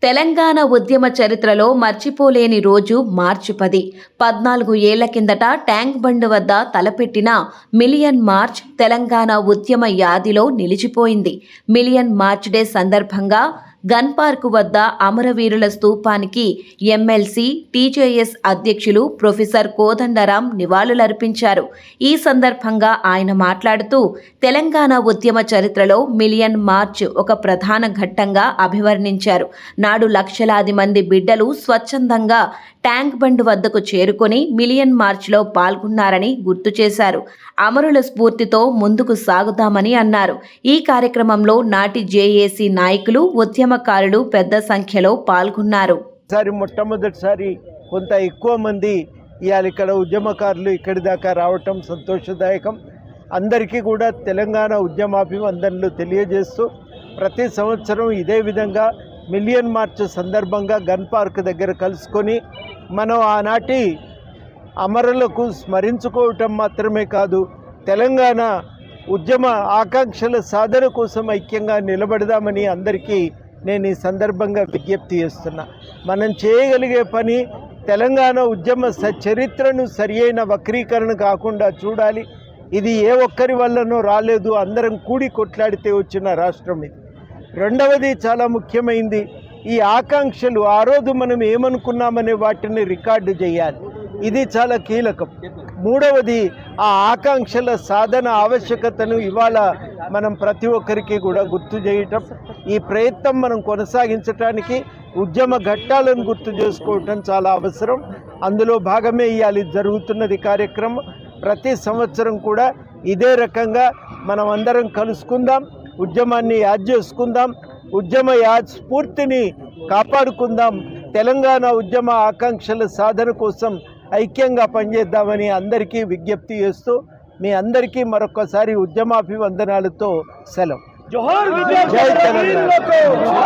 తెలంగాణ ఉద్యమ చరిత్రలో మర్చిపోలేని రోజు మార్చి 10. 14 ఏళ్ల కిందట ట్యాంక్ బండ్ వద్ద తలపెట్టిన మిలియన్ మార్చ్ తెలంగాణ ఉద్యమ యాదిలో నిలిచిపోయింది. మిలియన్ మార్చ్ డే సందర్భంగా గన్ పార్క్ వద్ద అమరవీరుల స్తూపానికి ఎమ్మెల్సీ, టీజేఎస్ అధ్యక్షులు ప్రొఫెసర్ కోదండరాం నివాళులర్పించారు. ఈ సందర్భంగా ఆయన మాట్లాడుతూ తెలంగాణ ఉద్యమ చరిత్రలో మిలియన్ మార్చ్ ఒక ప్రధాన ఘట్టంగా అభివర్ణించారు. నాడు లక్షలాది మంది బిడ్డలు స్వచ్ఛందంగా ట్యాంక్ బండ్ వద్దకు చేరుకొని మిలియన్ మార్చ్లో పాల్గొన్నారని గుర్తు చేశారు. అమరుల స్ఫూర్తితో ముందుకు సాగుతామని అన్నారు. ఈ కార్యక్రమంలో నాటి జేఏసీ నాయకులు, ఉద్యమకారులు పెద్ద సంఖ్యలో పాల్గొన్నారు. మొట్టమొదటిసారి కొంత ఎక్కువ మంది ఇవాళ ఇక్కడ ఉద్యమకారులు ఇక్కడి దాకా రావటం సంతోషదాయకం. అందరికీ కూడా తెలంగాణ ఉద్యమాభివందనలు తెలియజేస్తూ ప్రతి సంవత్సరం ఇదే విధంగా మిలియన్ మార్చ్ సందర్భంగా గన్ పార్క్ దగ్గర కలుసుకొని మనం ఆనాటి అమరులకు స్మరించుకోవటం మాత్రమే కాదు, తెలంగాణ ఉద్యమ ఆకాంక్షల సాధన కోసం ఐక్యంగా నిలబడదామని అందరికీ నేను ఈ సందర్భంగా విజ్ఞప్తి చేస్తున్నా. మనం చేయగలిగే పని తెలంగాణ ఉద్యమ చరిత్రను సరియైన వక్రీకరణ కాకుండా చూడాలి. ఇది ఏ ఒక్కరి వల్లనో రాలేదు, అందరం కూడి కొట్లాడితే వచ్చిన రాష్ట్రం ఇది. రెండవది చాలా ముఖ్యమైనది, ఈ ఆకాంక్షలు ఆ రోజు మనం ఏమనుకున్నామనే వాటిని రికార్డు చేయాలి. ఇది చాలా కీలకం. మూడవది, ఆ ఆకాంక్షల సాధన ఆవశ్యకతను ఇవాళ మనం ప్రతి ఒక్కరికి కూడా గుర్తు చేయటం. ఈ ప్రయత్నం మనం కొనసాగించడానికి ఉద్యమ ఘట్టాలను గుర్తు చేసుకోవటం చాలా అవసరం. అందులో భాగమే ఇవాళ జరుగుతున్నది కార్యక్రమం. ప్రతి సంవత్సరం కూడా ఇదే రకంగా మనం అందరం కలుసుకుందాం, ఉద్యమాన్ని యాద్ చేసుకుందాం, ఉద్యమ స్ఫూర్తిని కాపాడుకుందాం, తెలంగాణ ఉద్యమ ఆకాంక్షల సాధన కోసం ఐక్యంగా పనిచేద్దామని అందరికీ విజ్ఞప్తి చేస్తూ మీ అందరికీ మరొకసారి ఉద్యమాభివందనాలతో సెలవు. జై తెలంగాణ.